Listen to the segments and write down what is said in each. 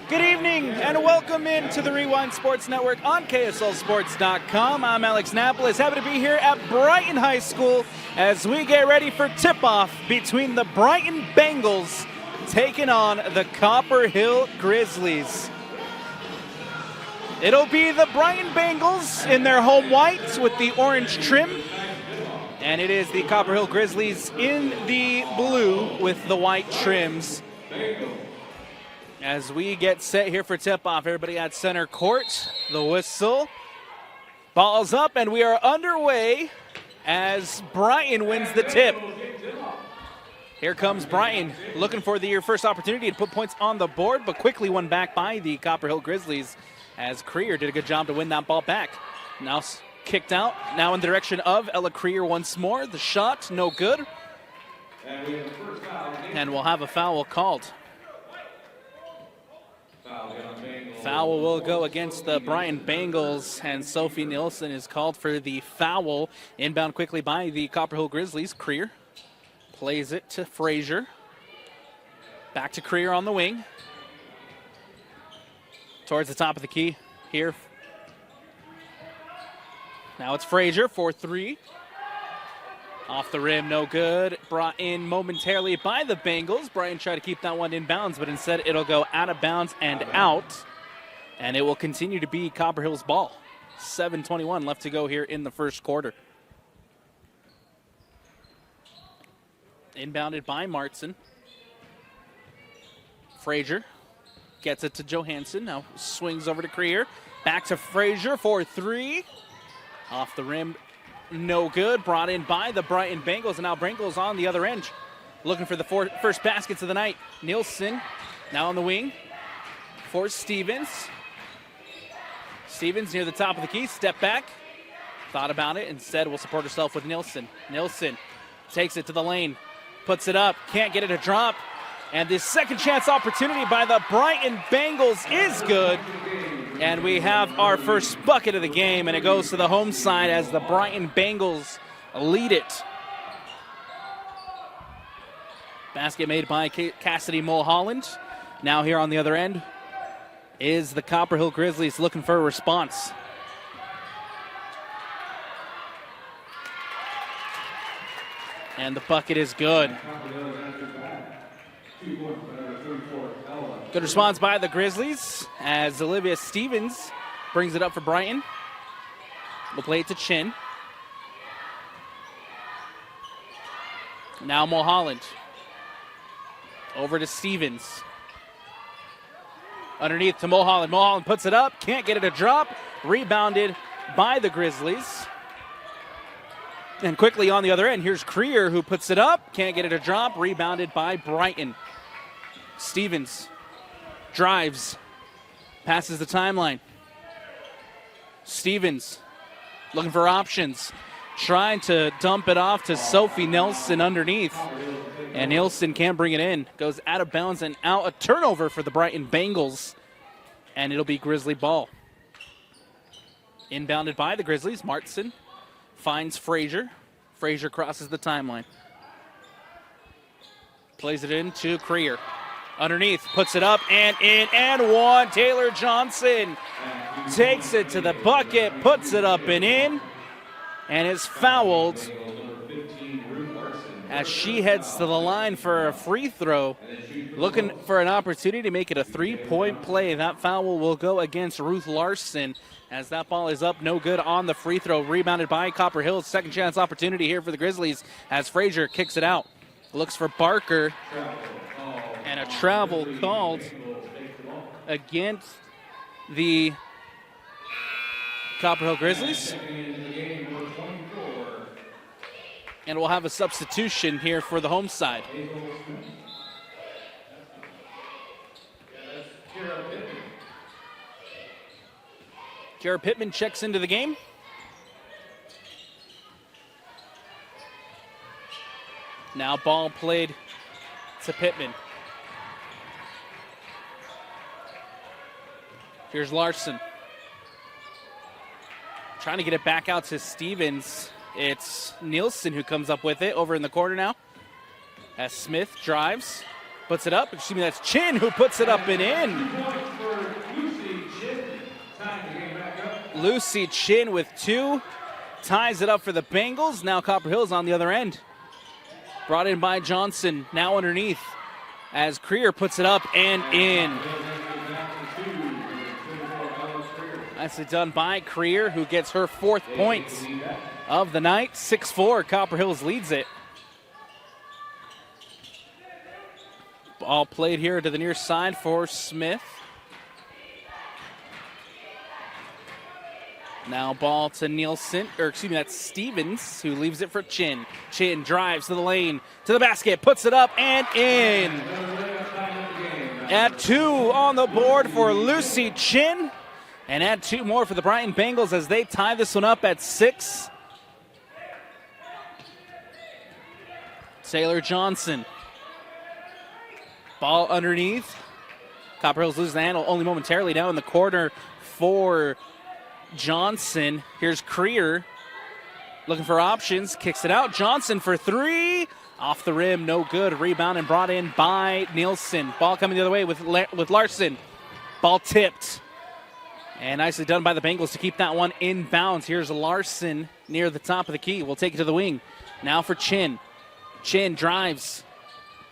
Good evening and welcome into the Rewind Sports Network on KSLSports.com. I'm Alex Napolis, happy to be here at Brighton High School as we get ready for tip-off between the Brighton Bengals taking on the Copper Hills Grizzlies. It'll be the Brighton Bengals in their home whites with the orange trim, and it is the Copper Hills Grizzlies in the blue with the white trims. As we get set here for tip-off, everybody at center court, the whistle, ball's up, and we are underway as Brighton wins the tip. Here comes Brighton, looking for their first opportunity to put points on the board, but quickly won back by the Copper Hills Grizzlies as Creer did a good job to win that ball back. Now kicked out, now in the direction of Ella Creer once more. The shot, no good. And we'll have a foul called. Foul will go against the Brighton Bengals, and Sophie Nielsen is called for the foul. Inbound quickly by the Copper Hills Grizzlies. Creer plays it to Frazier. Back to Creer on the wing. Towards the top of the key here. Now it's Frazier for three. Off the rim, no good. Brought in momentarily by the Bengals. Brighton tried to keep that one in bounds, but instead it'll go out of bounds and out. And it will continue to be Copper Hills ball. 7:21 left to go here in the first quarter. Inbounded by Martson. Frazier gets it to Johansson. Now swings over to Creer. Back to Frazier for three. Off the rim. No good. Brought in by the Brighton Bengals, and now Bengals on the other end. Looking for the first baskets of the night. Nielsen now on the wing for Stevens. Stevens near the top of the key. Step back. Thought about it. Instead will support herself with Nielsen. Nielsen takes it to the lane. Puts it up. Can't get it to drop. And this second chance opportunity by the Brighton Bengals is good. And we have our first bucket of the game, and it goes to the home side as the Brighton Bengals lead it. Basket made by Cassidy Mulholland. Now here on the other end is the Copper Hills Grizzlies looking for a response. And the bucket is good. Good response by the Grizzlies as Olivia Stevens brings it up for Brighton. We'll play it to Chin. Now Mulholland. Over to Stevens. Underneath to Mulholland. Mulholland puts it up. Can't get it to drop. Rebounded by the Grizzlies. And quickly on the other end, here's Creer who puts it up. Can't get it to drop. Rebounded by Brighton. Stevens drives, passes the timeline. Stevens looking for options, trying to dump it off to Sophie Nielsen underneath. And Nielsen can't bring it in. Goes out of bounds and out. A turnover for the Brighton Bengals. And it'll be Grizzly ball. Inbounded by the Grizzlies. Martson finds Frazier. Frazier crosses the timeline. Plays it in to Creer. Underneath, puts it up and in and one. Taylor Johnson takes it to the bucket, puts it up and in, and is fouled as she heads to the line for a free throw, looking for an opportunity to make it a three-point play. That foul will go against Ruth Larson as that ball is up, no good on the free throw. Rebounded by Copper Hills. Second chance opportunity here for the Grizzlies as Frazier kicks it out. Looks for Barker. And a travel called against the Copper Hills Grizzlies. And we'll have a substitution here for the home side. Kara Pittman checks into the game. Now ball played to Pittman. Here's Larson. Trying to get it back out to Stevens. It's Nielsen who comes up with it over in the corner now. As Smith drives, puts it up. Excuse me, that's Chin who puts it up and in. Lucy Chin with 2 ties it up for the Bengals. Now Copper Hills on the other end. Brought in by Johnson, now underneath as Creer puts it up and in. Nicely done by Creer, who gets her 4th point of the night. 6-4, Copper Hills leads it. Ball played here to the near side for Smith. Now ball to Nielsen, or excuse me, that's Stevens, who leaves it for Chin. Chin drives to the lane, to the basket, puts it up and in. Add 2 on the board for Lucy Chin, and add 2 more for the Brighton Bengals as they tie this one up at 6. Taylor Johnson. Ball underneath. Copper Hills loses the handle only momentarily. Now in the corner for Johnson. Here's Creer looking for options, kicks it out. Johnson for 3, off the rim, no good. Rebound and brought in by Nielsen. Ball coming the other way with Larson. Ball tipped. And nicely done by the Bengals to keep that one in bounds. Here's Larson near the top of the key. We'll take it to the wing. Now for Chin. Chin drives,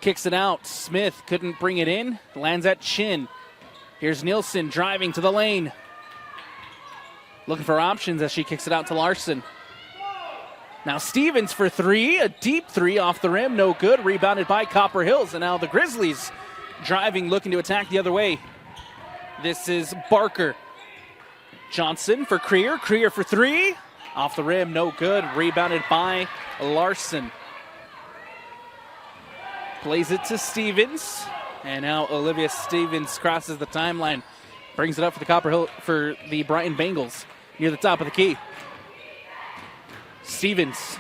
kicks it out. Smith couldn't bring it in, lands at Chin. Here's Nielsen driving to the lane. Looking for options as she kicks it out to Larson. Now Stevens for 3, a deep 3 off the rim, no good. Rebounded by Copper Hills, and now the Grizzlies driving, looking to attack the other way. This is Barker. Johnson for Creer. Creer for 3, off the rim, no good. Rebounded by Larson. Plays it to Stevens, and now Olivia Stevens crosses the timeline. Brings it up for the Brighton Bengals near the top of the key. Stevens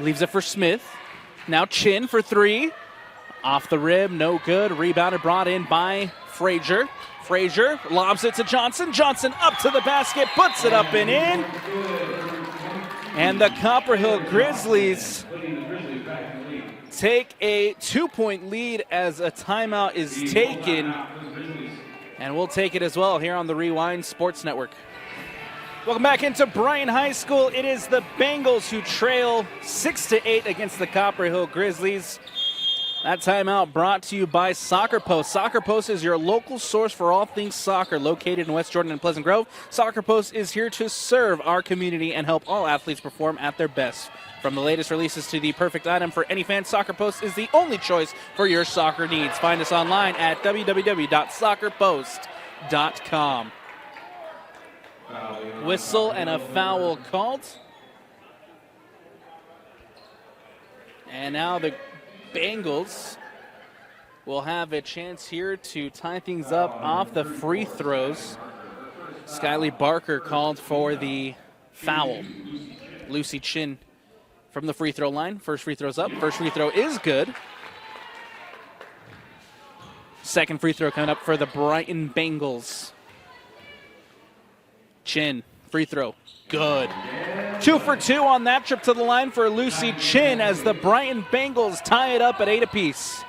leaves it for Smith. Now Chin for 3. Off the rim, no good. Rebounded, brought in by Frazier. Frazier lobs it to Johnson. Johnson up to the basket, puts it up and in. And the Copper Hill Grizzlies take a 2-point lead as a timeout is taken. And we'll take it as well here on the Rewind Sports Network. Welcome back into Brighton High School. It is the Bengals who trail 6-8 against the Copper Hill Grizzlies. That timeout brought to you by Soccer Post. Soccer Post is your local source for all things soccer, located in West Jordan and Pleasant Grove. Soccer Post is here to serve our community and help all athletes perform at their best. From the latest releases to the perfect item for any fan, Soccer Post is the only choice for your soccer needs. Find us online at www.soccerpost.com. Whistle and a foul called. And now the Bengals will have a chance here to tie things up off the free throws. Skyly Barker called for the foul. Lucy Chin from the free throw line. First free throw's up. First free throw is good. Second free throw coming up for the Brighton Bengals. Chin, free throw, good. 2 for 2 on that trip to the line for Lucy Chin as the Brighton Bengals tie it up at 8 apiece.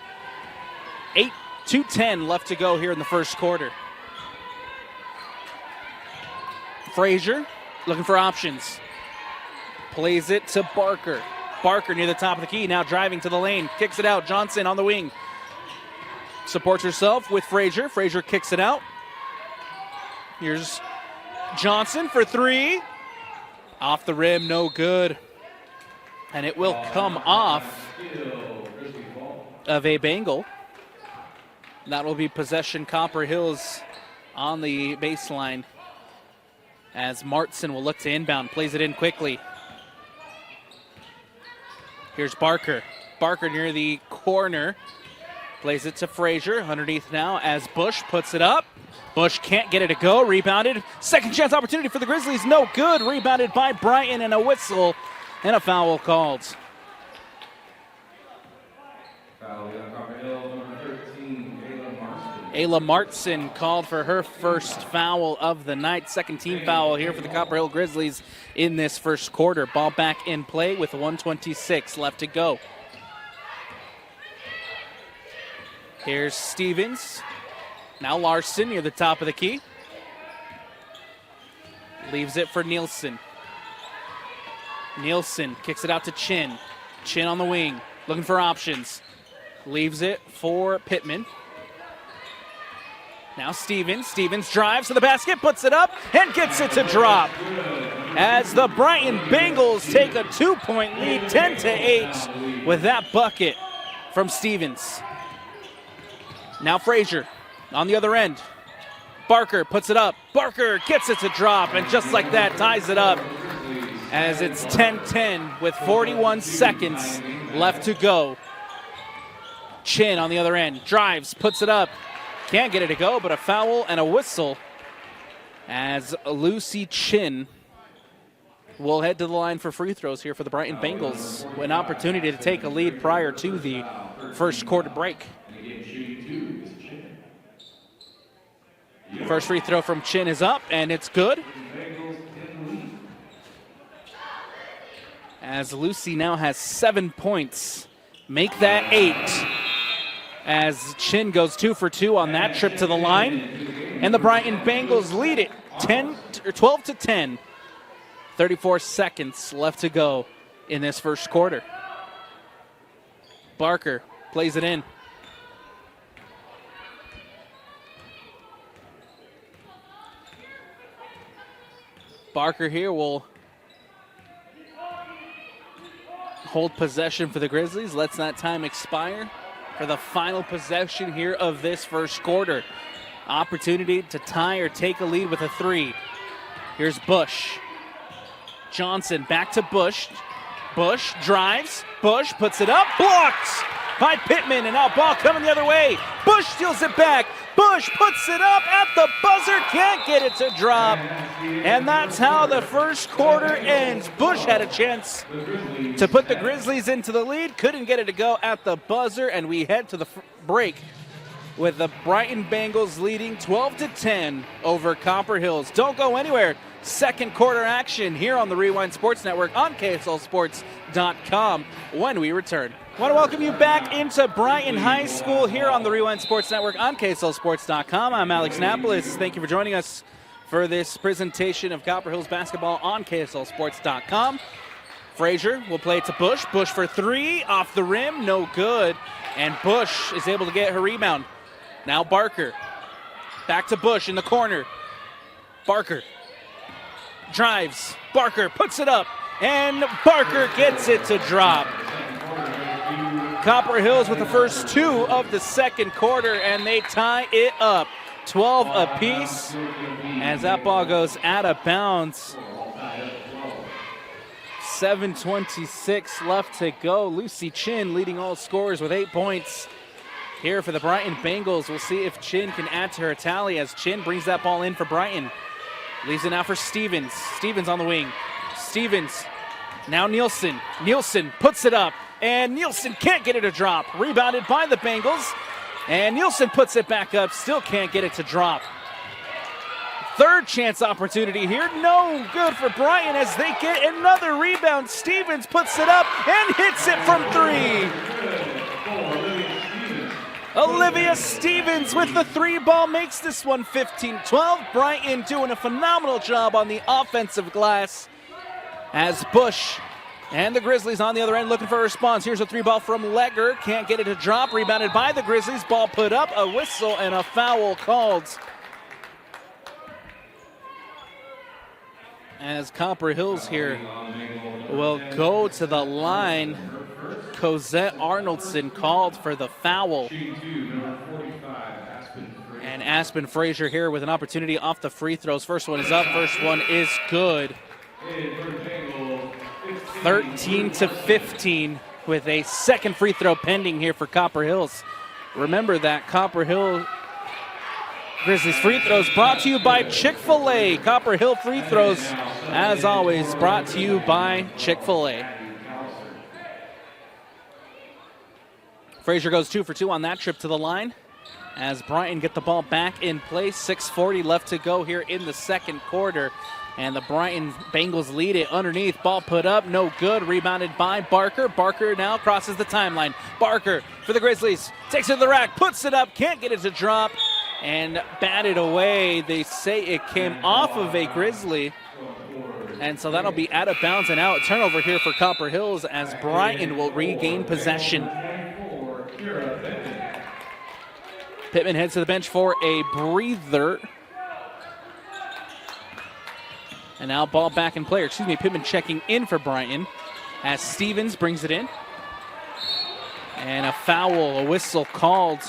2:10 left to go here in the first quarter. Frazier looking for options. Plays it to Barker. Barker near the top of the key, now driving to the lane. Kicks it out. Johnson on the wing. Supports herself with Frazier. Frazier kicks it out. Here's Johnson for 3. Off the rim, no good. And it will come off of a Bengal. That will be possession Copper Hills on the baseline as Martson will look to inbound. Plays it in quickly. Here's Barker. Barker near the corner. Plays it to Frazier. Underneath now as Bush puts it up. Bush can't get it to go. Rebounded. Second chance opportunity for the Grizzlies. No good. Rebounded by Brighton, and a whistle and a foul called. Ayla Martson called for her first foul of the night. Second team foul here for the Copper Hill Grizzlies in this first quarter. Ball back in play with 1:26 left to go. Here's Stevens. Now Larson near the top of the key. Leaves it for Nielsen. Nielsen kicks it out to Chin. Chin on the wing, looking for options. Leaves it for Pittman. Now Stevens. Stevens drives to the basket, puts it up, and gets it to drop. As the Brighton Bengals take a 2-point lead, 10-8, with that bucket from Stevens. Now Frazier on the other end. Barker puts it up. Barker gets it to drop, and just like that, ties it up. As it's 10-10 with 41 seconds left to go. Chin on the other end. Drives, puts it up. Can't get it to go, but a foul and a whistle. As Lucy Chin will head to the line for free throws here for the Brighton Bengals. An opportunity to take a lead prior to the first quarter break. First free throw from Chin is up, and it's good. As Lucy now has 7 points. Make that 8. As Chin goes 2 for 2 on that trip to the line. And the Brighton Bengals lead it 12-10. 34 seconds left to go in this first quarter. Barker plays it in. Barker here will hold possession for the Grizzlies. Lets that time expire for the final possession here of this first quarter. Opportunity to tie or take a lead with a 3. Here's Bush. Johnson back to Bush. Bush drives. Bush puts it up. Blocked by Pittman, and now ball coming the other way. Bush steals it back. Bush puts it up at the buzzer. Can't get it to drop. And that's how the first quarter ends. Bush had a chance to put the Grizzlies into the lead. Couldn't get it to go at the buzzer, and we head to the break with the Brighton Bengals leading 12-10 over Copper Hills. Don't go anywhere. Second quarter action here on the Rewind Sports Network on KSLSports.com when we return. I want to welcome you back into Brighton High School here on the Rewind Sports Network on KSLSports.com. I'm Alex Napolis. Thank you for joining us for this presentation of Copper Hills basketball on KSLSports.com. Frazier will play it to Bush. Bush for 3, off the rim, no good. And Bush is able to get her rebound. Now Barker. Back to Bush in the corner. Barker drives. Barker puts it up. And Barker gets it to drop. Copper Hills with the first 2 of the second quarter, and they tie it up. 12 apiece as that ball goes out of bounds. 7:26 left to go. Lucy Chin leading all scorers with 8 points. Here for the Brighton Bengals. We'll see if Chin can add to her tally as Chin brings that ball in for Brighton. Leaves it now for Stevens. Stevens on the wing. Stevens. Now Nielsen. Nielsen puts it up. And Nielsen can't get it to drop. Rebounded by the Bengals. And Nielsen puts it back up. Still can't get it to drop. Third chance opportunity here. No good for Brighton as they get another rebound. Stevens puts it up and hits it from 3. Olivia Stevens with the 3 ball makes this one 15-12. Brighton doing a phenomenal job on the offensive glass as Bush and the Grizzlies on the other end looking for a response. Here's a 3 ball from Legger. Can't get it to drop. Rebounded by the Grizzlies. Ball put up. A whistle and a foul called. As Copper Hills here will go to the line. Cosette Arnoldson called for the foul. And Aspen Frazier here with an opportunity off the free throws. First one is up. First one is good. 13-15 with a second free throw pending here for Copper Hills. Remember that Copper Hill Grizzlies free throws brought to you by Chick-fil-A. Copper Hill free throws, as always, brought to you by Chick-fil-A. Frazier goes 2 for 2 on that trip to the line as Brighton get the ball back in place. 6:40 left to go here in the second quarter. And the Brighton Bengals lead it underneath. Ball put up, no good. Rebounded by Barker. Barker now crosses the timeline. Barker for the Grizzlies. Takes it to the rack, puts it up, can't get it to drop. And batted away. They say it came off of a Grizzly. And so that'll be out of bounds and out. Turnover here for Copper Hills as Brighton will regain possession. Pittman heads to the bench for a breather. And now ball back in play. Pittman checking in for Brighton as Stevens brings it in. And a foul, a whistle called.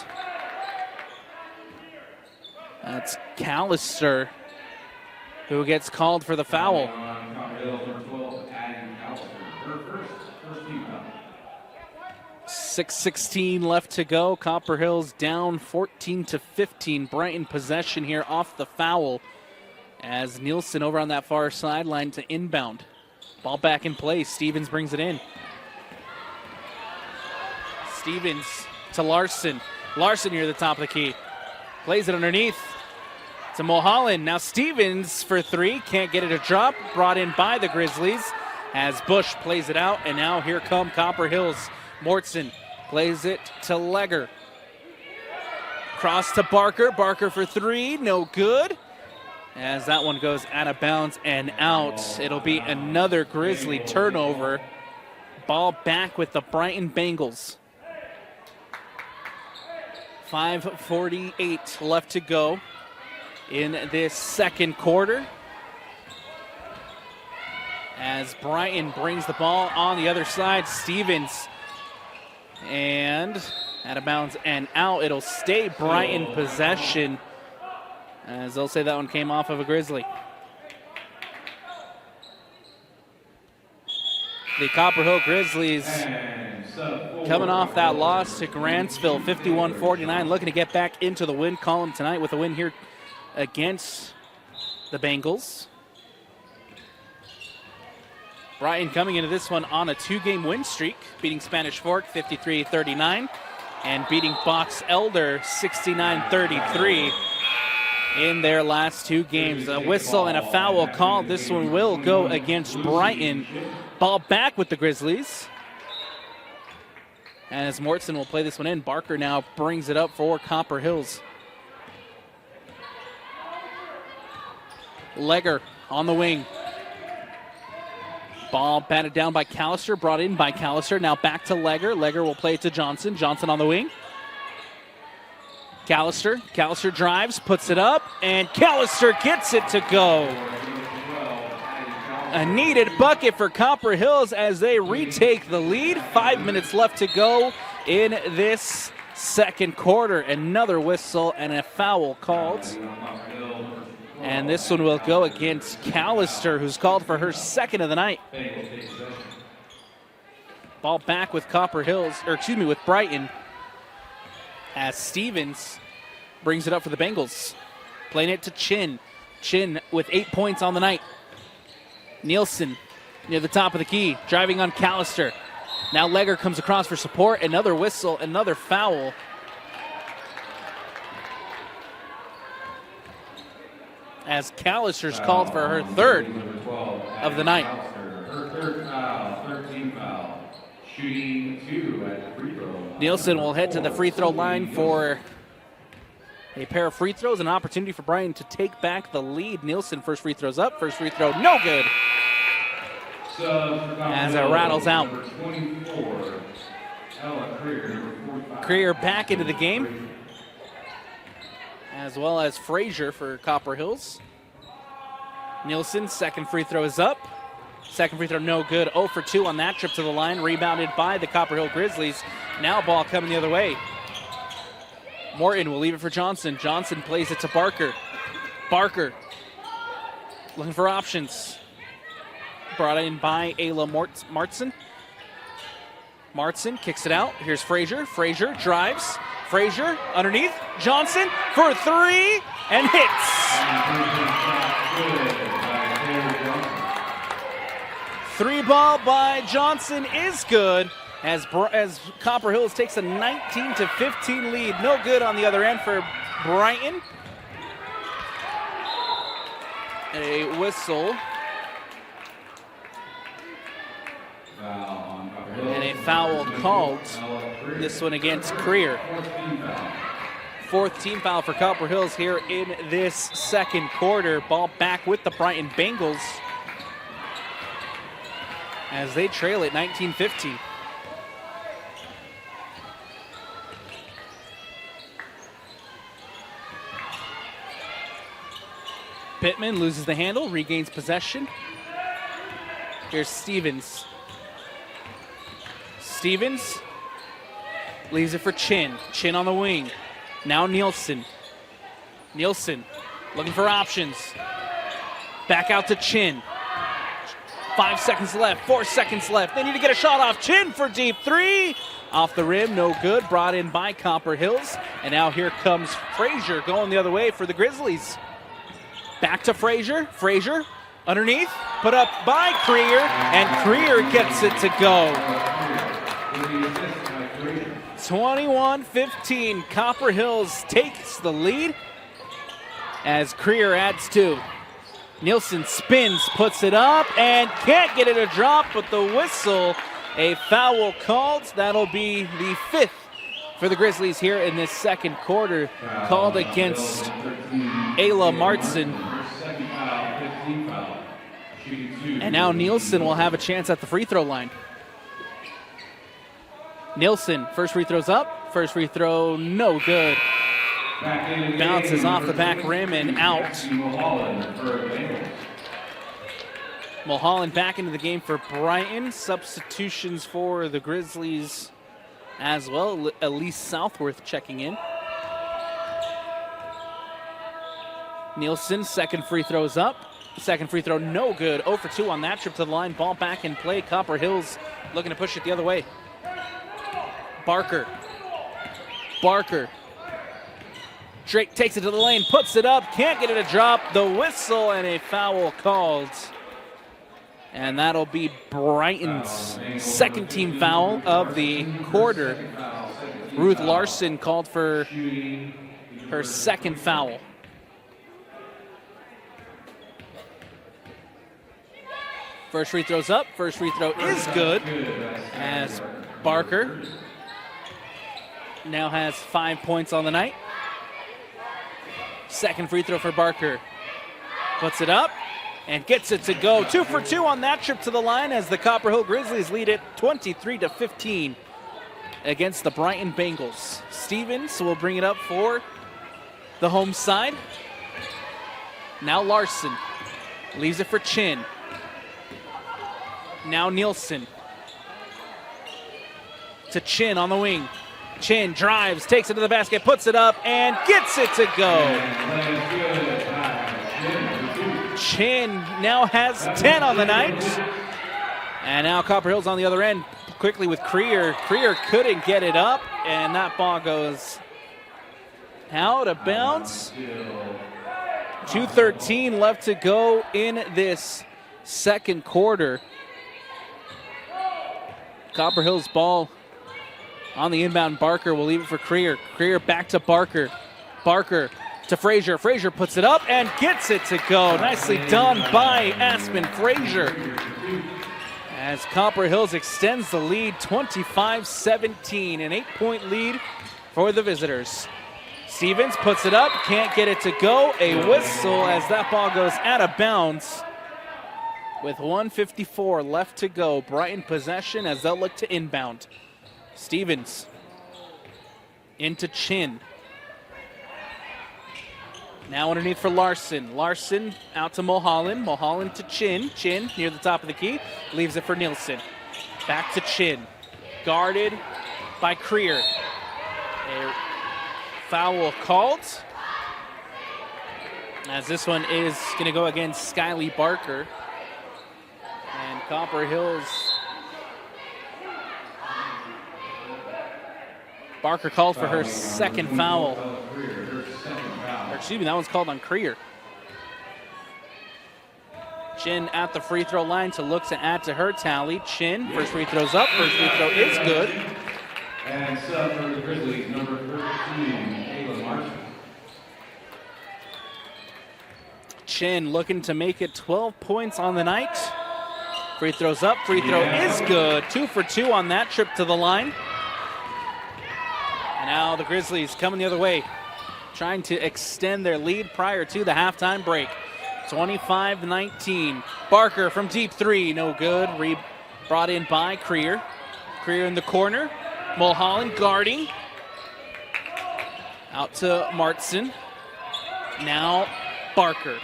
That's Callister who gets called for the foul. 6:16 left to go. Copper Hills down 14-15. Brighton possession here off the foul as Nielsen over on that far sideline to inbound. Ball back in play. Stevens brings it in. Stevens to Larson. Larson near the top of the key. Plays it underneath to Mulholland. Now Stevens for three. Can't get it to drop. Brought in by the Grizzlies as Bush plays it out. And now here come Copper Hills. Mortson plays it to Legger. Cross to Barker. Barker for three. No good. As that one goes out of bounds and out. It'll be another Grizzly turnover. Ball back with the Brighton Bengals. 5:48 left to go in this second quarter. As Brighton brings the ball on the other side, Stevens. And out of bounds and out. It'll stay Brighton possession. As they'll say that one came off of a Grizzly. The Copper Hill Grizzlies coming off that loss to Grantsville, 51-49, looking to get back into the win column tonight with a win here against the Bengals. Brighton coming into this one on a two-game win streak, beating Spanish Fork 53-39 and beating Box Elder 69-33 in their last two games. A whistle and a foul called. This one will go against Brighton. Ball back with the Grizzlies. As Mortson will play this one in. Barker now brings it up for Copper Hills. Legger on the wing. Ball batted down by Callister, brought in by Callister. Now back to Legger. Legger will play it to Johnson. Johnson on the wing. Callister drives, puts it up, and Callister gets it to go. A needed bucket for Copper Hills as they retake the lead. 5 minutes left to go in this second quarter. Another whistle and a foul called. And this one will go against Callister, who's called for her second of the night. Ball back with with Brighton. As Stevens brings it up for the Bengals. Playing it to Chin. Chin with 8 points on the night. Nielsen near the top of the key, driving on Callister. Now Legger comes across for support. Another whistle, another foul. As Callister's called for her third of the night. Her third foul, 13 foul. Shooting 2 at free throw line. Nielsen will head to the free throw line for a pair of free throws. An opportunity for Brighton to take back the lead. Nielsen, first free throw's up. First free throw, no good. As it rattles out. 24, Ella Creer back into the game, as well as Frazier for Copper Hills. Nielsen, second free throw is up. Second free throw, no good. 0 for 2 on that trip to the line. Rebounded by the Copper Hill Grizzlies. Now ball coming the other way. Morton will leave it for Johnson. Johnson plays it to Barker. Barker looking for options. Brought in by Ayla Martson. Martson kicks it out. Here's Frazier. Frazier drives. Frazier underneath. Johnson for three and hits. Three ball by Johnson is good as Copper Hills takes a 19-15 lead. No good on the other end for Brighton. A whistle. And a foul called. This one against Creer. Fourth team foul for Copper Hills here in this second quarter. Ball back with the Brighton Bengals. as they trail at 19-15. Pittman loses the handle, regains possession. Here's Stevens. Stevens leaves it for Chin. Chin on the wing. Now Nielsen. Nielsen looking for options. Back out to Chin. 5 seconds left, 4 seconds left. They need to get a shot off. Chin for deep three. Off the rim, no good. Brought in by Copper Hills. And now here comes Frazier going the other way for the Grizzlies. Back to Frazier. Frazier underneath. Put up by Creer. And Creer gets it to go. 21-15. Copper Hills takes the lead as Creer adds 2. Nielsen spins, puts it up, and can't get it to drop, but the whistle, a foul called. That'll be the 5th for the Grizzlies here in this second quarter, called against Ayla Martson. And now Nielsen will have a chance at the free throw line. Nielsen, first free throw's up, first free throw, no good. Bounces off the back rim and out. Mulholland back into the game for Brighton. Substitutions for the Grizzlies as well. Elise Southworth checking in. Nielsen, second free throw's up. Second free throw, no good. 0 for 2 on that trip to the line. Ball back in play. Copper Hills looking to push it the other way. Barker. Drake takes it to the lane, puts it up, can't get it to drop. The whistle and a foul called. And that'll be Brighton's second team foul of the quarter. Ruth Larson called for her second foul. First free throw's up, first free throw is good as Barker now has 5 points on the night. Second free throw for Barker. Puts it up and gets it to go. 2 for 2 on that trip to the line as the Copper Hill Grizzlies lead it 23-15 against the Brighton Bengals. Stevens will bring it up for the home side. Now Larson leaves it for Chin. Now Nielsen to Chin on the wing. Chin drives, takes it to the basket, puts it up, and gets it to go. Chin now has 10 on the night. And now Copper Hills on the other end, quickly with Creer. Creer couldn't get it up, and that ball goes out of bounds. 2:13 left to go in this second quarter. Copper Hills ball on the inbound. Barker will leave it for Creer. Creer back to Barker. Barker to Frazier. Frazier puts it up and gets it to go. Nicely done by Aspen Frazier. As Copper Hills extends the lead 25-17, an 8-point lead for the visitors. Stevens puts it up, can't get it to go. A whistle as that ball goes out of bounds. With 1:54 left to go, Brighton possession as they'll look to inbound. Stevens into Chin. Now underneath for Larson. Larson out to Mulholland. Mulholland to Chin. Chin near the top of the key. Leaves it for Nielsen. Back to Chin. Guarded by Creer. A foul called. As this one is going to go against Skyly Barker. And Copper Hills. Barker called for her second foul. Or excuse me, that one's called on Creer. Chin at the free throw line to look to add to her tally. Chin, first free throw's up, first free throw is good. And sub for the Grizzlies, number 13, Ayla Martson. Chin looking to make it 12 points on the night. Free throw's up, free throw is good. 2 for 2 on that trip to the line. And now the Grizzlies coming the other way, trying to extend their lead prior to the halftime break. 25-19. Barker from deep three, no good. Brought in by Creer. Creer in the corner. Mulholland guarding. Out to Martson. Now Barker.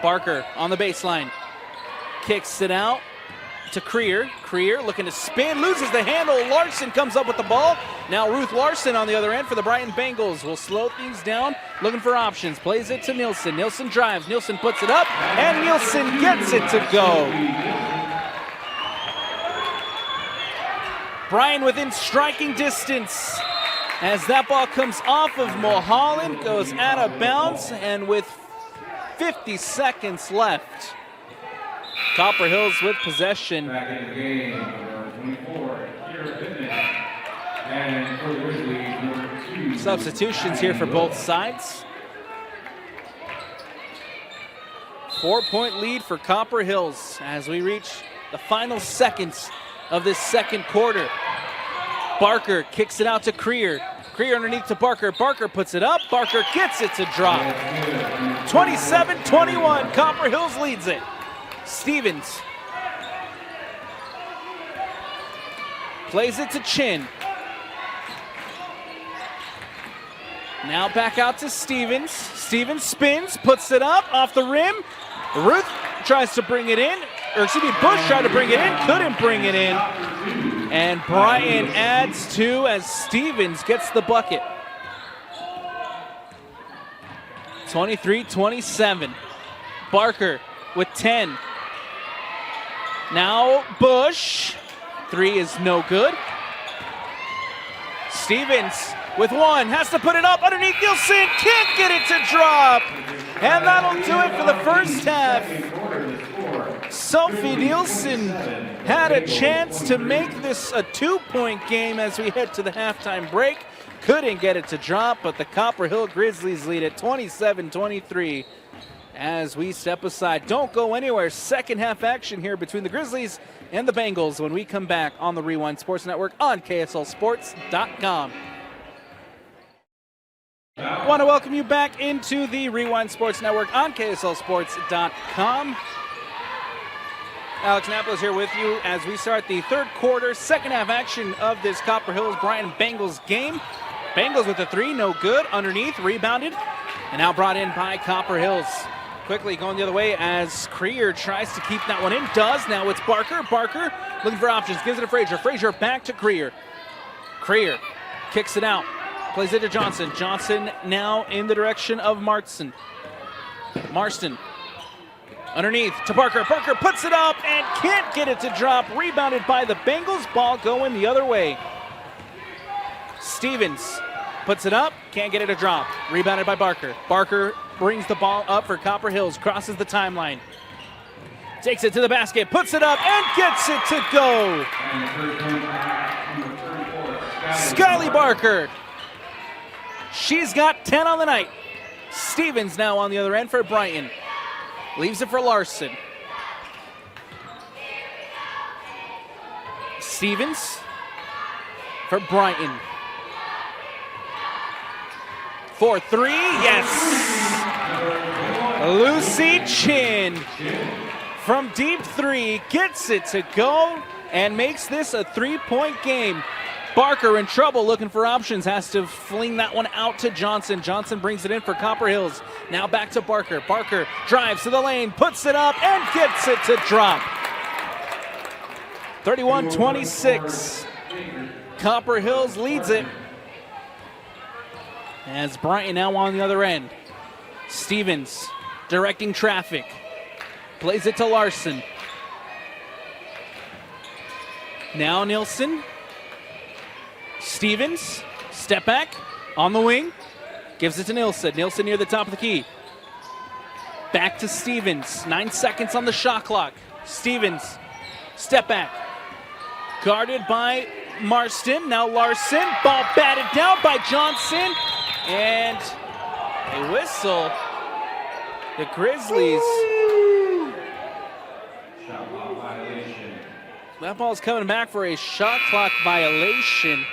Barker on the baseline. Kicks it out to Creer. Creer looking to spin, loses the handle. Larson comes up with the ball. Now Ruth Larson on the other end for the Brighton Bengals will slow things down, looking for options. Plays it to Nielsen. Nielsen drives. Nielsen puts it up, and Nielsen gets it to go. Brian within striking distance as that ball comes off of Mulholland, goes out of bounds, and with 50 seconds left, Copper Hills with possession. Back in the game, number 24, Kira Pittman. And for the Grizzlies, number 2. Substitutions here for both sides. 4-point lead for Copper Hills as we reach the final seconds of this second quarter. Barker kicks it out to Creer. Creer underneath to Barker. Barker puts it up. Barker gets it to drop. 27-21. Copper Hills leads it. Stevens plays it to Chin. Now back out to Stevens. Stevens spins, puts it up off the rim. Ruth tries to bring it in. Bush tried to bring it in, couldn't bring it in. And Brian adds 2 as Stevens gets the bucket. 23-27. Barker with 10. Now Bush. 3 is no good. Stevens with 1, has to put it up underneath Nielsen, can't get it to drop. And that'll do it for the first half. Sophie Nielsen had a chance to make this a 2-point game as we head to the halftime break. Couldn't get it to drop, but the Copper Hill Grizzlies lead at 27-23 as we step aside. Don't go anywhere. Second half action here between the Grizzlies and the Bengals when we come back on the Rewind Sports Network on KSLSports.com. I want to welcome you back into the Rewind Sports Network on KSLSports.com. Alex Napoli is here with you as we start the third quarter, second half action of this Copper Hills Brighton Bengals game. Bengals with a 3, no good. Underneath, rebounded, and now brought in by Copper Hills. Quickly going the other way as Creer tries to keep that one in. Does. Now it's Barker. Barker looking for options. Gives it to Frazier. Frazier back to Creer. Creer kicks it out. Plays it to Johnson. Johnson now in the direction of Marston. Marston underneath to Barker. Barker puts it up and can't get it to drop. Rebounded by the Bengals. Ball going the other way. Stevens puts it up. Can't get it to drop. Rebounded by Barker. Barker brings the ball up for Copper Hills. Crosses the timeline. Takes it to the basket. Puts it up and gets it to go. Skyly Barker. She's got 10 on the night. Stevens now on the other end for Brighton. Leaves it for Larson. Stevens for Brighton. 4-3, yes! Lucy Chin from deep 3 gets it to go and makes this a 3-point game. Barker in trouble, looking for options, has to fling that one out to Johnson. Johnson brings it in for Copper Hills. Now back to Barker. Barker drives to the lane, puts it up, and gets it to drop. 31-26. Copper Hills leads it. As Brighton now on the other end. Stevens directing traffic. Plays it to Larson. Now Nielsen. Stevens, step back, on the wing, gives it to Nielsen. Nielsen near the top of the key. Back to Stevens, 9 seconds on the shot clock. Stevens, step back. Guarded by Marston, now Larson. Ball batted down by Johnson, and a whistle. The Grizzlies. Shot clock violation. That ball's coming back for a shot clock violation.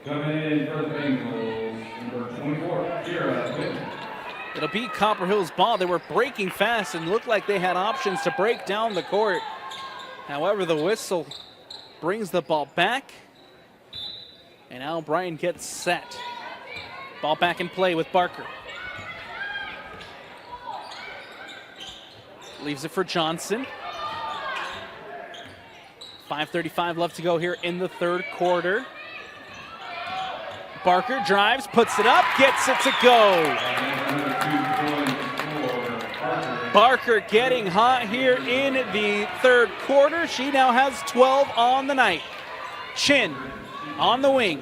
Coming in for the Bengals, number 24, Kira Pittman. It'll be Copper Hills' ball. They were breaking fast and looked like they had options to break down the court. However, the whistle brings the ball back. And now Brighton gets set. Ball back in play with Barker. Leaves it for Johnson. 5:35 left to go here in the third quarter. Barker drives, puts it up, gets it to go. Barker getting hot here in the third quarter. She now has 12 on the night. Chin on the wing.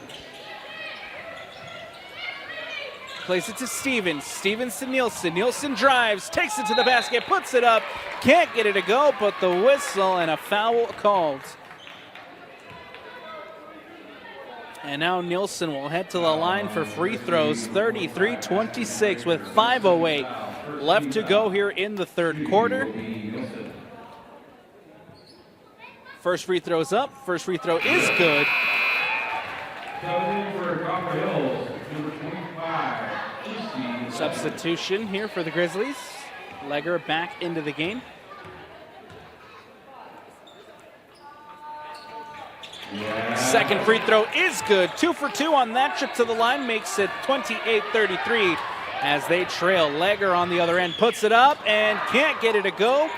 Plays it to Stevens. Stevens to Nielsen. Nielsen drives, takes it to the basket, puts it up. Can't get it to go, but the whistle and a foul called. And now Nielsen will head to the line for free throws. 33-26 with 5:08 left to go here in the third quarter. First free throw's up. First free throw is good. For Copper Hills, number 25. Substitution here for the Grizzlies. Legger back into the game. Second free throw is good. 2 for 2 on that trip to the line, makes it 28-33 as they trail. Legger on the other end puts it up and can't get it to go.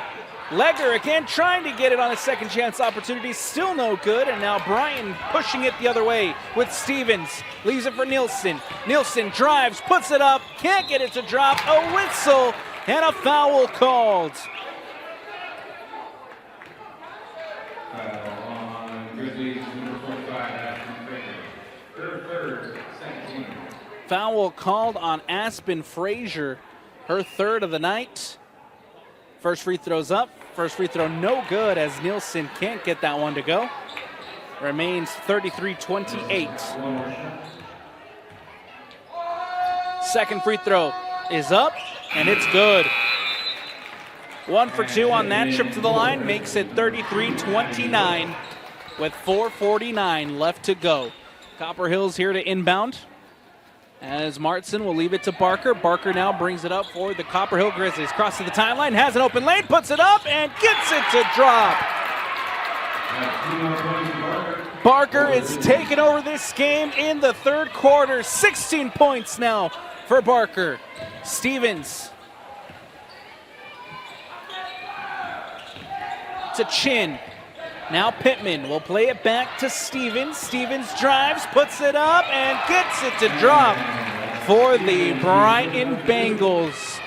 Legger again trying to get it on a second chance opportunity, still no good, and now Brighton pushing it the other way with Stevens. Leaves it for Nielsen. Nielsen drives, puts it up, can't get it to drop. A whistle and a foul called. Foul called on Aspen Frazier, her third of the night. First free throw's up. First free throw no good as Nielsen can't get that one to go. Remains 33-28. Second free throw is up and it's good. 1 for 2 on that trip to the line, makes it 33-29 with 4:49 left to go. Copper Hills here to inbound as Martson will leave it to Barker. Barker now brings it up for the Copper Hill Grizzlies. Crosses the timeline, has an open lane, puts it up, and gets it to drop. Barker is taking over this game in the third quarter. 16 points now for Barker. Stevens to Chin. Now Pittman will play it back to Stevens. Stevens drives, puts it up, and gets it to drop for the Brighton Bengals.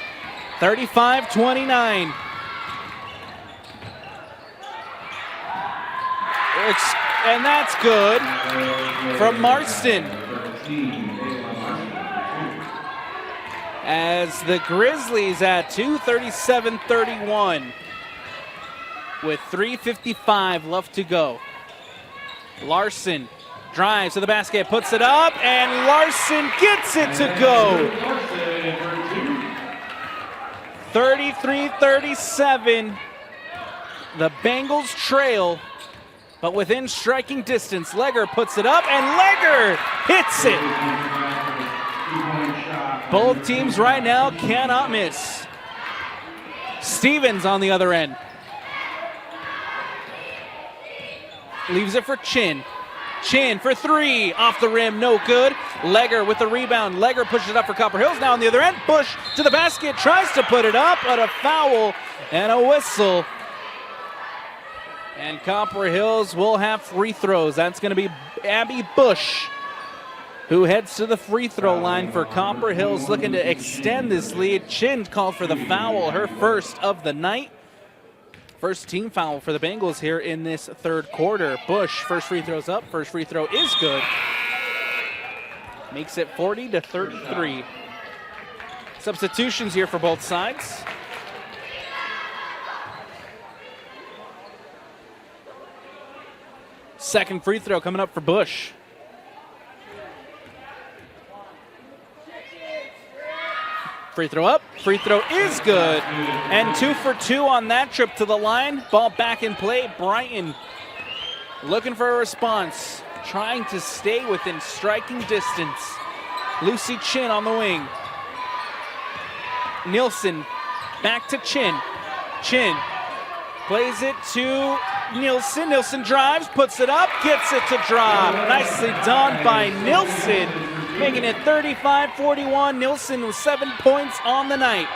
35-29. And that's good from Marston. As the Grizzlies at 2:37-31. With 3:55 left to go. Larson drives to the basket, puts it up, and Larson gets it to go. 33-37. The Bengals trail, but within striking distance. Legger puts it up, and Legger hits it. Both teams right now cannot miss. Stevens on the other end. Leaves it for Chin. Chin for three. Off the rim, no good. Legger with the rebound. Legger pushes it up for Copper Hills. Now on the other end, Bush to the basket. Tries to put it up, but a foul and a whistle. And Copper Hills will have free throws. That's going to be Abby Bush, who heads to the free throw line for Copper Hills, looking to extend this lead. Chin called for the foul, her first of the night. First team foul for the Bengals here in this third quarter. Bush, first free throw's up. First free throw is good. Makes it 40-33. Substitutions here for both sides. Second free throw coming up for Bush. Free throw up. Free throw is good. And 2 for 2 on that trip to the line. Ball back in play. Brighton looking for a response. Trying to stay within striking distance. Lucy Chin on the wing. Nielsen back to Chin. Chin plays it to Nielsen. Nielsen drives, puts it up, gets it to drop. Nicely done by Nielsen, making it 35-41. Nielsen with 7 points on the night.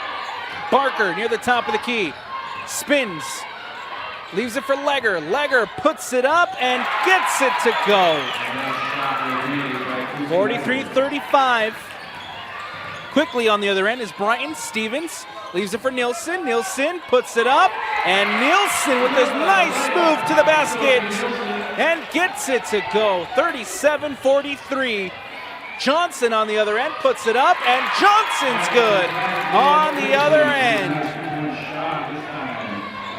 Barker near the top of the key. Spins. Leaves it for Legger. Legger puts it up and gets it to go. 43-35. Quickly on the other end is Brighton. Stevens leaves it for Nielsen. Nielsen puts it up, and Nielsen with this nice move to the basket and gets it to go. 37-43. Johnson on the other end puts it up, and Johnson's good on the other end.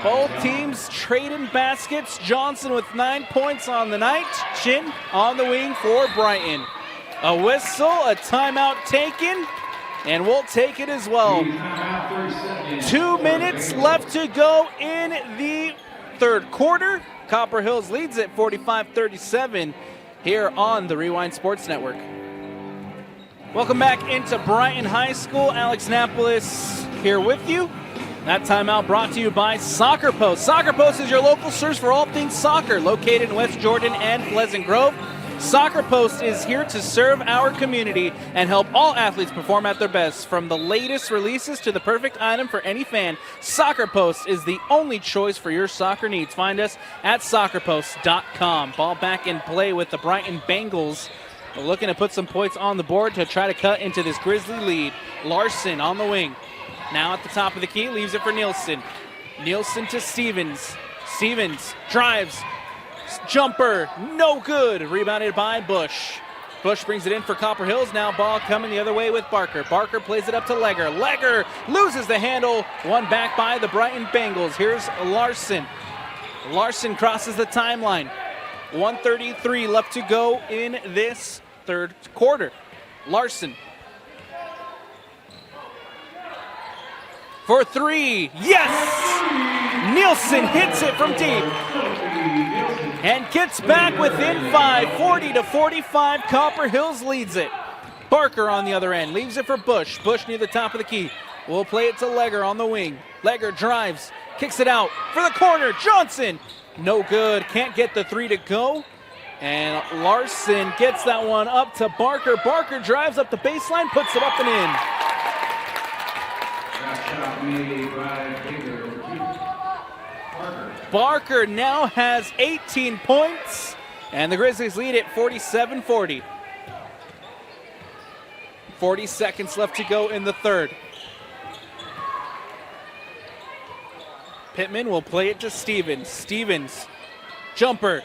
Both teams trading baskets. Johnson with 9 points on the night. Chin on the wing for Brighton. A whistle, a timeout taken, and we'll take it as well. 2 minutes left to go in the third quarter. Copper Hills leads at 45-37 here on the Rewind Sports Network. Welcome back into Brighton High School. Alex Napolis here with you. That timeout brought to you by Soccer Post. Soccer Post is your local source for all things soccer, located in West Jordan and Pleasant Grove. Soccer Post is here to serve our community and help all athletes perform at their best. From the latest releases to the perfect item for any fan, Soccer Post is the only choice for your soccer needs. Find us at soccerpost.com. Ball back in play with the Brighton Bengals. We're looking to put some points on the board to try to cut into this Grizzly lead. Larson on the wing. Now at the top of the key, leaves it for Nielsen. Nielsen to Stevens. Stevens drives. Jumper, no good. Rebounded by Bush. Bush brings it in for Copper Hills. Now ball coming the other way with Barker. Barker plays it up to Legger. Legger loses the handle. One back by the Brighton Bengals. Here's Larson. Larson crosses the timeline. 1:33 left to go in this third quarter. Larson. For three, yes! Nielsen hits it from deep and gets back within 5, 40-45. Copper Hills leads it. Barker on the other end, leaves it for Bush. Bush near the top of the key. We'll play it to Legger on the wing. Legger drives, kicks it out for the corner. Johnson, no good, can't get the three to go. And Larson gets that one up to Barker. Barker drives up the baseline, puts it up and in. Barker now has 18 points, and the Grizzlies lead at 47-40. 40 seconds left to go in the third. Pittman will play it to Stevens. Stevens, jumper,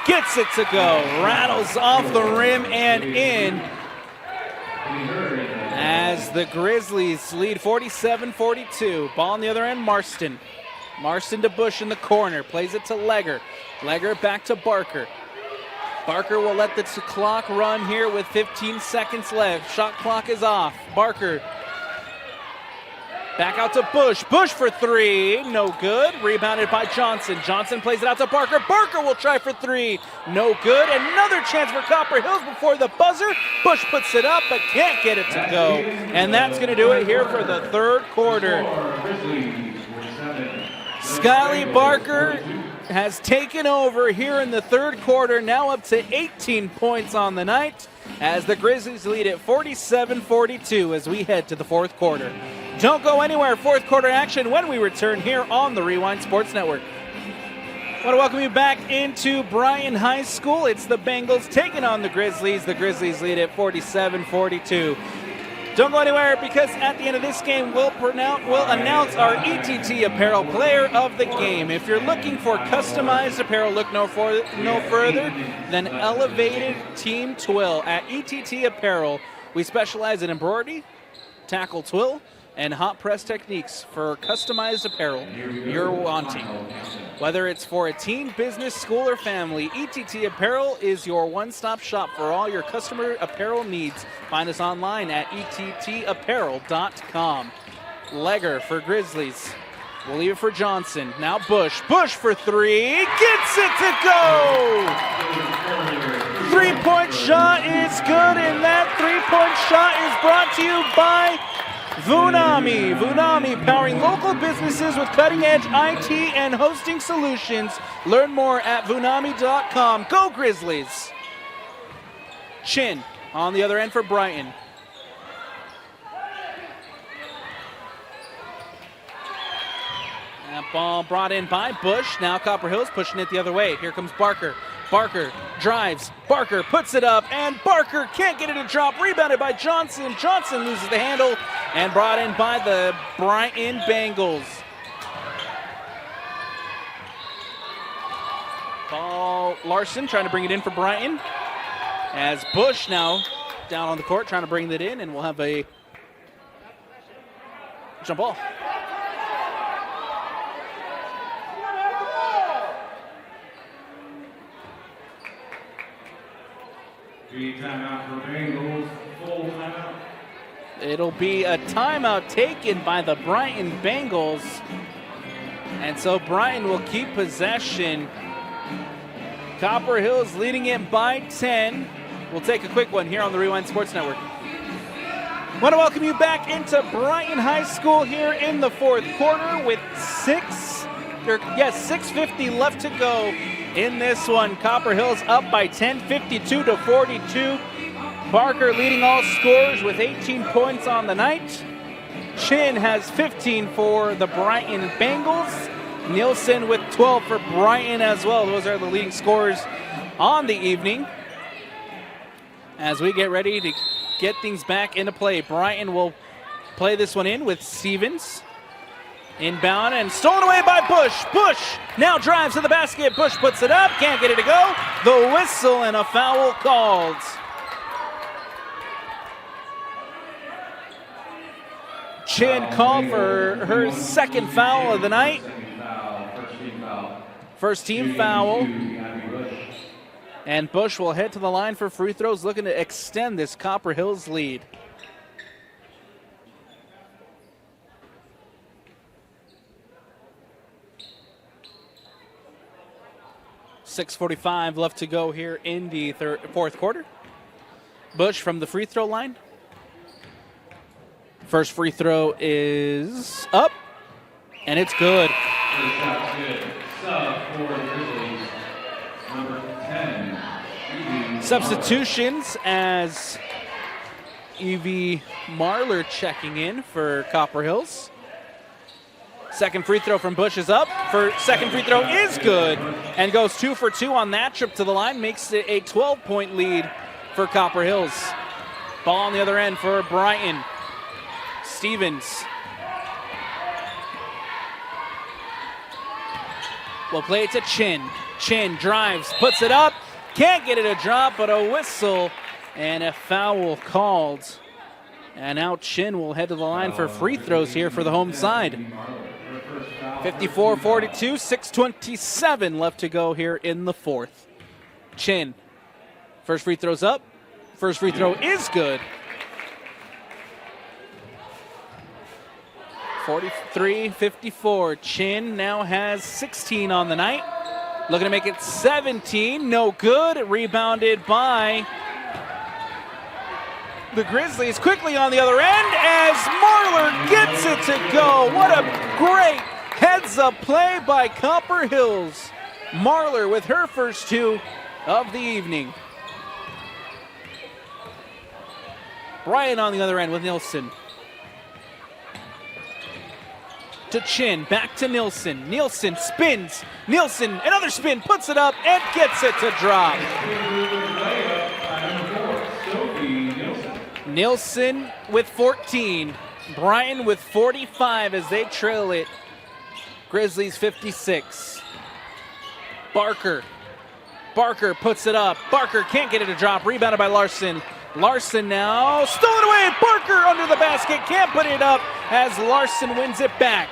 gets it to go. Rattles off the rim and in. As the Grizzlies lead 47-42. Ball on the other end, Marston. Marston to Bush in the corner. Plays it to Legger. Legger back to Barker. Barker will let the clock run here with 15 seconds left. Shot clock is off. Barker back out to Bush. Bush for three. No good. Rebounded by Johnson. Johnson plays it out to Barker. Barker will try for three. No good. Another chance for Copper Hills before the buzzer. Bush puts it up but can't get it to go. And that's going to do it here for the third quarter. Skyly Barker has taken over here in the third quarter, now up to 18 points on the night, as the Grizzlies lead at 47-42 as we head to the fourth quarter. Don't go anywhere. Fourth quarter action when we return here on the Rewind Sports Network. I want to welcome you back into Brighton High School. It's the Bengals taking on the Grizzlies. The Grizzlies lead at 47-42. Don't go anywhere, because at the end of this game, we'll announce our ETT Apparel Player of the Game. If you're looking for customized apparel, look no further than Elevated Team Twill. At ETT Apparel, we specialize in embroidery, tackle twill, and hot press techniques for customized apparel you're wanting. Whether it's for a team, business, school, or family, ETT Apparel is your one-stop shop for all your customer apparel needs. Find us online at ettapparel.com. Legger for Grizzlies. We'll leave it for Johnson. Now Bush. Bush for three. Gets it to go! Three-point shot is good, and that three-point shot is brought to you by Vunami. Vunami, powering local businesses with cutting-edge IT and hosting solutions. Learn more at vunami.com. Go Grizzlies. Chin on the other end for Brighton. That ball brought in by Bush. Now Copper Hills pushing it the other way. Here comes Barker. Barker drives. Barker puts it up, and Barker can't get it to drop. Rebounded by Johnson. Johnson loses the handle, and brought in by the Brighton Bengals. Ball Larson trying to bring it in for Brighton. As Bush now down on the court trying to bring that in, and we'll have a jump ball. Timeout for Bengals, full timeout. It'll be a timeout taken by the Brighton Bengals. And so Brighton will keep possession. Copper Hills leading it by 10. We'll take a quick one here on the Rewind Sports Network. I want to welcome you back into Brighton High School here in the fourth quarter with 6:50 left to go in this one. Copper Hills up by 10, 52-42. Barker leading all scorers with 18 points on the night. Chin has 15 for the Brighton Bengals. Nielsen with 12 for Brighton as well. Those are the leading scorers on the evening. As we get ready to get things back into play, Brighton will play this one in with Stevens. Inbound and stolen away by Bush. Bush now drives to the basket. Bush puts it up, can't get it to go. The whistle and a foul called. Chin called for her second foul of the night. First team foul. And Bush will head to the line for free throws, looking to extend this Copper Hills lead. .6:45 left to go here in the fourth quarter. Bush from the free throw line. First free throw is up, and it's good. First shot's good. Sub for the Grizzlies, number 10. Substitutions as Evie Marler checking in for Copper Hills. Second free throw from Bush is up. Second free throw is good and goes 2 for 2 on that trip to the line. Makes it a 12-point lead for Copper Hills. Ball on the other end for Brighton. Stevens will play it to Chin. Chin drives, puts it up. Can't get it to drop, but a whistle and a foul called. And now Chin will head to the line for free throws here for the home side. 54-42, 6:27 left to go here in the fourth. Chin, first free throw's up. First free throw is good. 43-54. Chin now has 16 on the night. Looking to make it 17. No good. Rebounded by the Grizzlies. Quickly on the other end as Marler gets it to go. What a great heads-up play by Copper Hills. Marler with her first two of the evening. Brian on the other end with Nielsen. To Chin, back to Nielsen. Nielsen spins. Nielsen, another spin, puts it up and gets it to drop. Nielsen with 14. Brian with 45 as they trail it. Grizzlies 56. Barker. Barker puts it up. Barker can't get it to drop. Rebounded by Larson. Larson now stolen away. Barker under the basket. Can't put it up as Larson wins it back.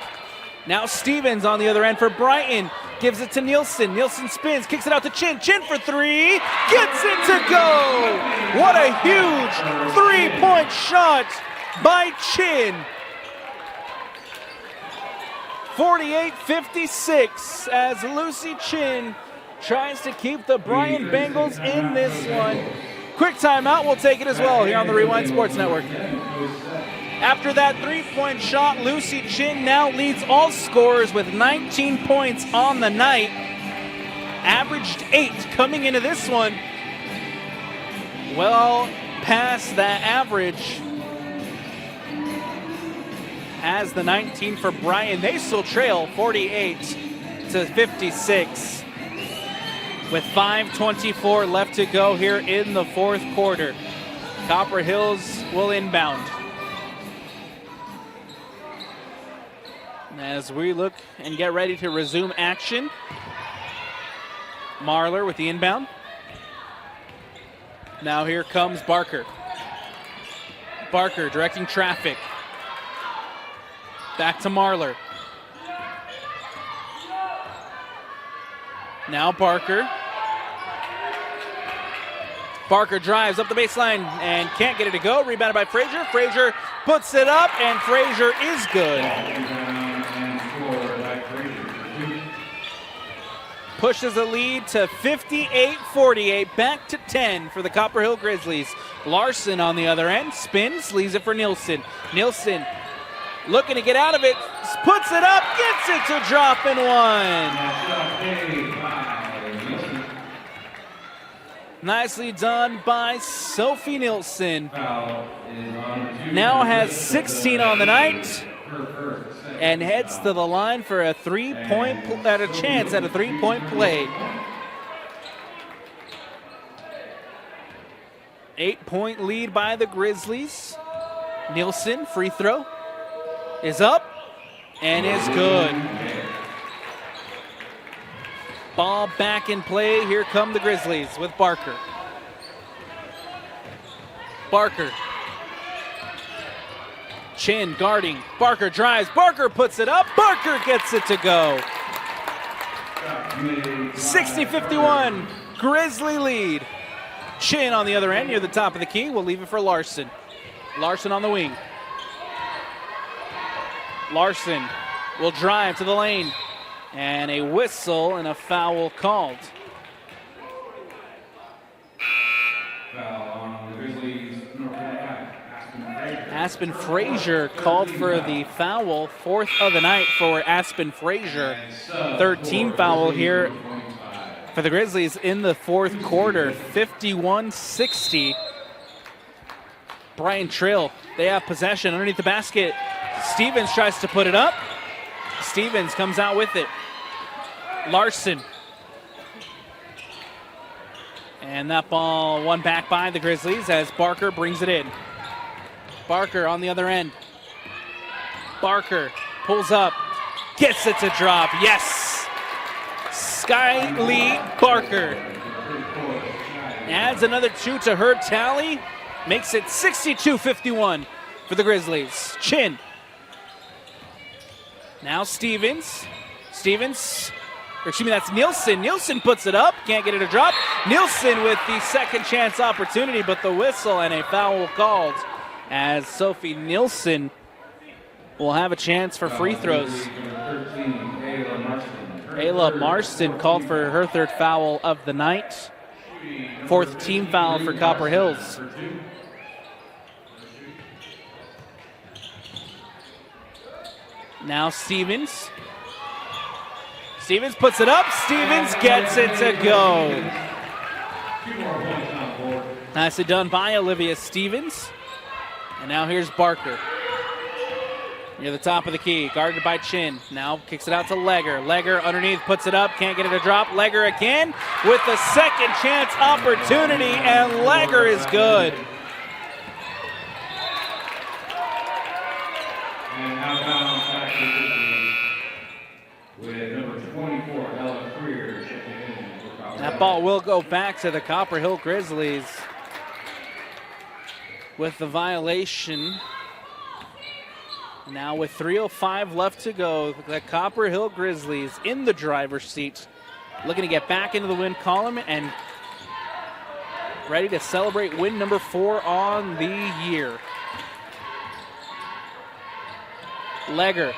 Now Stevens on the other end for Brighton. Gives it to Nielsen. Nielsen spins. Kicks it out to Chin. Chin for three. Gets it to go. What a huge three-point shot by Chin. 48-56 as Lucy Chin tries to keep the Brighton Bengals in this one. Quick timeout. We'll take it as well here on the Rewind Sports Network. After that three-point shot, Lucy Chin now leads all scorers with 19 points on the night. Averaged 8 coming into this one. Well past that average. As the 19 for Brighton. They still trail 48-56 with 5:24 left to go here in the fourth quarter. Copper Hills will inbound. As we look and get ready to resume action, Marler with the inbound. Now here comes Barker. Barker directing traffic. Back to Marler. Now Barker. Barker drives up the baseline and can't get it to go. Rebounded by Frazier. Frazier puts it up, and Frazier is good. Pushes the lead to 58-48, back to 10 for the Copper Hill Grizzlies. Larson on the other end, spins, leaves it for Nielsen. Nielsen looking to get out of it, puts it up, gets it to drop and one. Nicely done by Sophie Nielsen. Now has 16 on the night and heads to the line for a three-point play. 8-point lead by the Grizzlies. Nielsen, free throw, is up and is good. Ball back in play. Here come the Grizzlies with Barker. Barker. Chin guarding. Barker drives. Barker puts it up. Barker gets it to go. 60-51. Grizzly lead. Chin on the other end near the top of the key. We'll leave it for Larson. Larson on the wing. Larson will drive to the lane. And a whistle and a foul called. Aspen Frazier called for the foul, fourth of the night for Aspen Frazier. Third team foul here for the Grizzlies in the fourth quarter, 51-60. Brighton trail, they have possession underneath the basket. Stevens tries to put it up. Stevens comes out with it. Larson. And that ball won back by the Grizzlies as Barker brings it in. Barker on the other end. Barker pulls up, gets it to drop. Yes! Sky Lee Barker adds another 2 to her tally, makes it 62-51 for the Grizzlies. Chin. Now Stevens. That's Nielsen. Nielsen puts it up, can't get it to drop. Nielsen with the second chance opportunity, but the whistle and a foul called as Sophie Nielsen will have a chance for free throws. Ayla Marston called for her third foul of the night. Fourth team foul for Copper Hills. Now Stevens. Stevens puts it up. Stevens gets it to go. Nicely done by Olivia Stevens. And now here's Barker. Near the top of the key, guarded by Chin. Now kicks it out to Legger. Legger underneath, puts it up, can't get it to drop. Legger again with the second chance opportunity, and Legger is good. And outbound back to with number 24, Ella Freer, checking in. That ball will go back to the Copper Hill Grizzlies with the violation. Now with 3:05 left to go, the Copper Hill Grizzlies in the driver's seat, looking to get back into the win column and ready to celebrate win number 4 on the year. Legger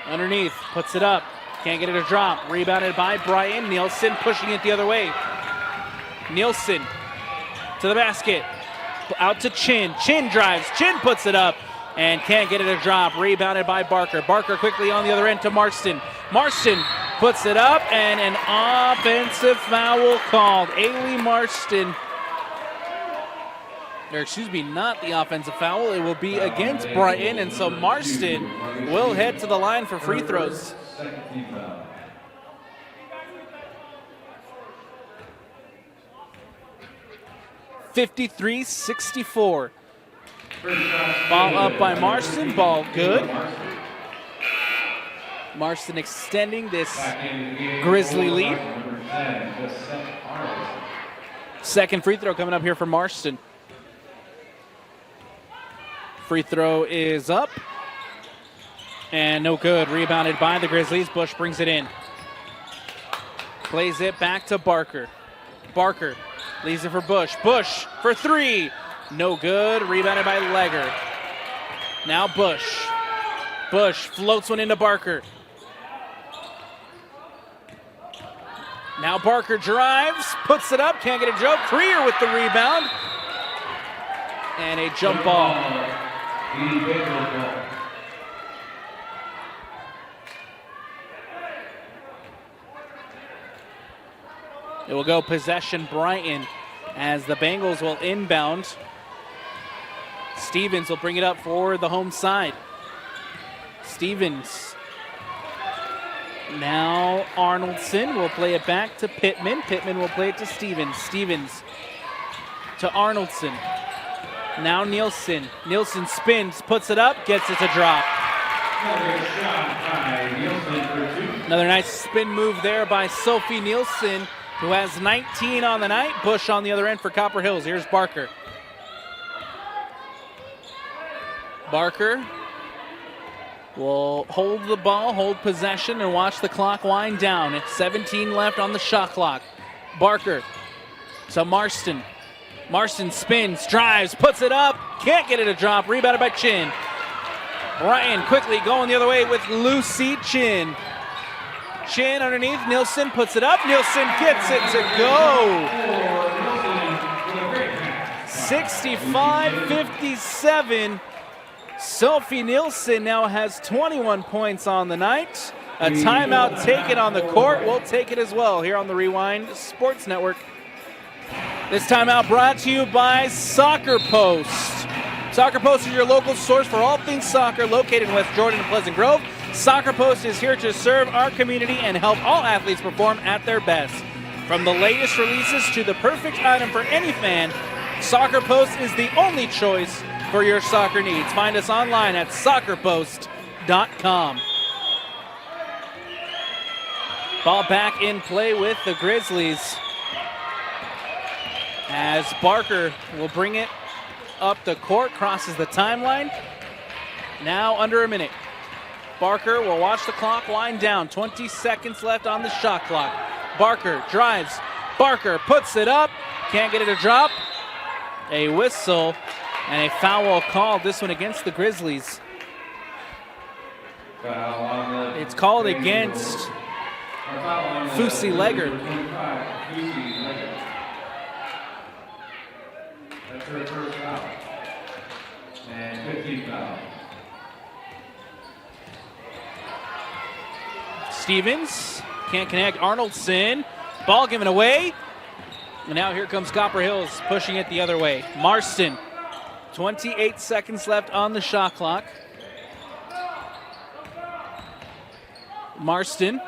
underneath, puts it up, can't get it to drop. Rebounded by Brian. Nielsen pushing it the other way. Nielsen to the basket. Out to Chin. Chin drives. Chin puts it up and can't get it to drop. Rebounded by Barker. Barker quickly on the other end to Marston. Marston puts it up, and an offensive foul called. Ailey Marston. Or excuse me, not the offensive foul. It will be against Brighton, and so Marston will head to the line for free throws. 53-64. Ball up by Marston. Ball good. Marston extending this Grizzly lead. Second free throw coming up here for Marston. Free throw is up. And no good. Rebounded by the Grizzlies. Bush brings it in. Plays it back to Barker. Barker leaves it for Bush. Bush for three. No good. Rebounded by Legger. Now Bush. Bush floats one into Barker. Now Barker drives, puts it up, can't get a jump. Creer with the rebound. And a jump ball. It will go possession Brighton as the Bengals will inbound. Stevens will bring it up for the home side. Stevens. Now Arnoldson will play it back to Pittman. Pittman will play it to Stevens. Stevens to Arnoldson. Now Nielsen. Nielsen spins, puts it up, gets it to drop. Another nice spin move there by Sophie Nielsen, who has 19 on the night. Bush on the other end for Copper Hills. Here's Barker. Barker will hold the ball, hold possession, and watch the clock wind down. It's 17 left on the shot clock. Barker to Marston. Marston spins, drives, puts it up, can't get it to drop. Rebounded by Chin. Brian quickly going the other way with Lucy Chin. Chin underneath, Nielsen puts it up. Nielsen gets it to go. 65-57. Sophie Nielsen now has 21 points on the night. A timeout taken on the court. We'll take it as well here on the Rewind Sports Network. This timeout brought to you by Soccer Post. Soccer Post is your local source for all things soccer, located in West Jordan and Pleasant Grove. Soccer Post is here to serve our community and help all athletes perform at their best. From the latest releases to the perfect item for any fan, Soccer Post is the only choice for your soccer needs. Find us online at soccerpost.com. Ball back in play with the Grizzlies as Barker will bring it up the court, crosses the timeline. Now under a minute. Barker will watch the clock wind down. 20 seconds left on the shot clock. Barker drives. Barker puts it up. Can't get it to drop. A whistle and a foul called. This one against the Grizzlies. It's called against Fusi Legger. That's her first foul. And 15 foul. Stevens can't connect. Arnoldson. Ball given away. And now here comes Copper Hills pushing it the other way. Marston. 28 seconds left on the shot clock. Marston.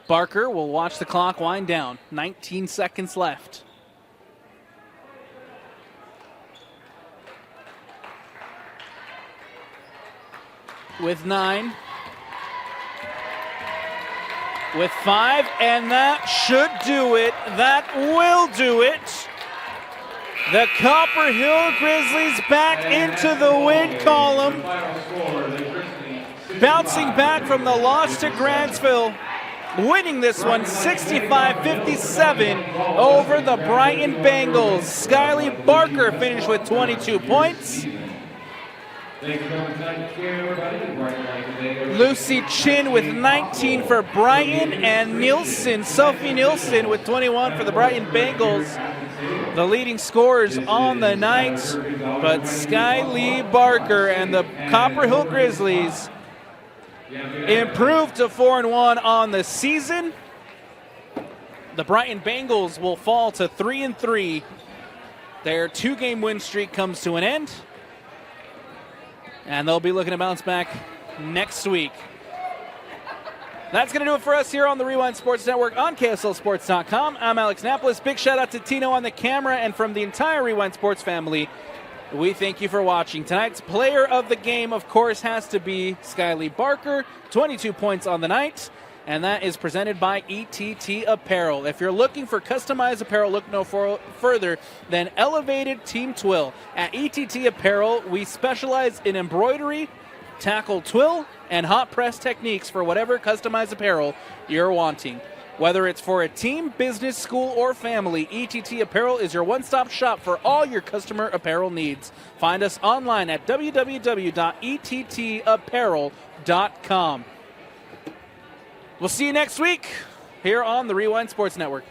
Barker will watch the clock wind down. 19 seconds left. With 9. With 5, and that should do it. That will do it. The Copper Hill Grizzlies back into the win column. Bouncing back from the loss to Grantsville. Winning this one 65-57 over the Brighton Bengals. Skyly Barker finished with 22 points. Thanks for coming tonight. Everybody. Brighton Lucy Chin with 19 for Brighton, and Nielsen, Sophie Nielsen with 21 for the Brighton Bengals. The leading scorers on the night, but Sky Lee Barker and the Copper Hill Grizzlies improved to 4-1 on the season. The Brighton Bengals will fall to 3-3. Their 2-game win streak comes to an end, and they'll be looking to bounce back next week. That's going to do it for us here on the Rewind Sports Network on KSLSports.com. I'm Alex Napolis. Big shout out to Tino on the camera, and from the entire Rewind Sports family, we thank you for watching. Tonight's player of the game, of course, has to be Skylee Barker, 22 points on the night, and that is presented by ETT Apparel. If you're looking for customized apparel, look no further than Elevated Team Twill. At ETT Apparel, we specialize in embroidery, tackle twill, and hot press techniques for whatever customized apparel you're wanting. Whether it's for a team, business, school, or family, ETT Apparel is your one-stop shop for all your customer apparel needs. Find us online at www.ettapparel.com. We'll see you next week here on the Rewind Sports Network.